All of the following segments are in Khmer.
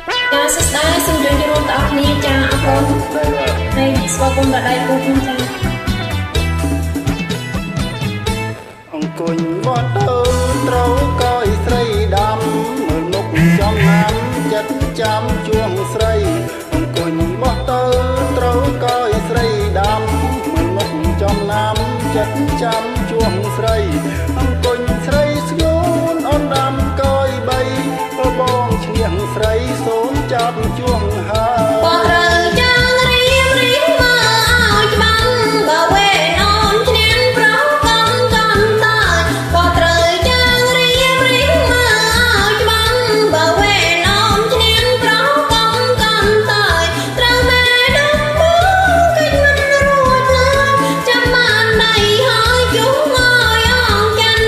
ចាសួស្តីសូមជម្រាបសួរដល់អ្នកចាអរគុណហើយស្វាគមន៍ដល់ដៃគូខ្ញុំចាអង្គុញបត់ទៅត្រូវកយស្រីដាំមើលមុខចំណាំចិត្តចាំជួងស្រីអង្គុញបត់ទៅត្រូវកយស្រីដាំមើលមុខចំណាំចិត្តចាំជួងស្រីអង្គុញស្រីស្ងួនអូនដាំកយបីបងឈ្នះស្រីសូមចាប់ជួងហើយបងត្រូវចាំរៀបរៀងមកឲ្យច្បាំងបើវេអូនឈ្នះប្រោកងកំតើបងត្រូវចាំរៀបរៀងមកឲ្យច្បាំងបើវេអូនឈ្នះប្រោកងកំតើត្រូវម៉ែដំបងកិច្ចមិនរួចឡើយចាំបានដៃហើយជួងឲ្យអងចាន់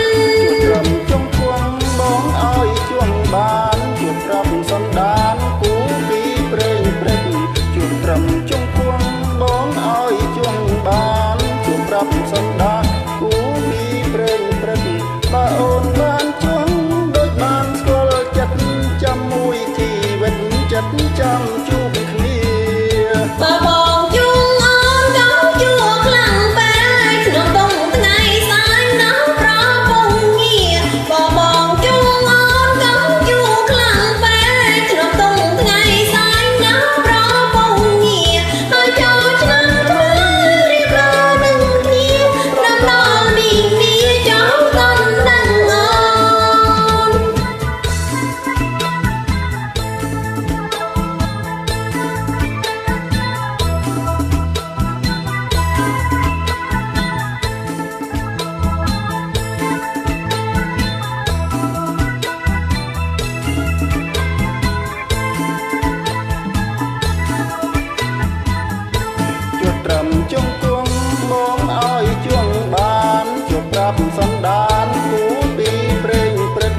ត្រឹមចុងគង់បងឲ្យជួងបានជួបប្រាប់សន្តានគូពីព្រេងព្រឹកជួបត្រឹមចុងគង់បងឲ្យជួងបានជួបប្រាប់សន្តានគូពីព្រេងព្រឹកបើអូនបានជួងដូចបានស្គាល់ចិត្តចាំមួយជីវិតចិត្តចាំជួបគ្នាបើបងជួងអូនក៏ជួខ្លាំងបែបក្នុងដងថ្ងៃសាយណាស់ប្រពងងារបើបងជួងអូនក៏ជួខ្លាំងបែបក្នុងដងថ្ងៃសាយណាស់ប្រពងងារហើយចូលឆ្នាំថ្មីរៀបរយនឹងគ្នាដំណល់មីមីចូលកំដឹងអូនជួបត្រឹមចុងគង់បងឲ្យជួងបានជួបប្រាប់សន្តានគូពីព្រេងព្រឹក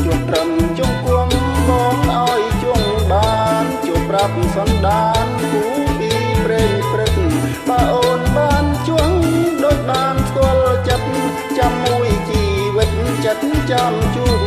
ជួបត្រឹមចុងគង់បងឲ្យជួងបានជួបប្រាប់សន្តានគូពីព្រេងព្រឹកបើអូនបានជួងដូចបានស្គាល់ចិត្តចាំមួយជីវិតចិត្តចាំជួប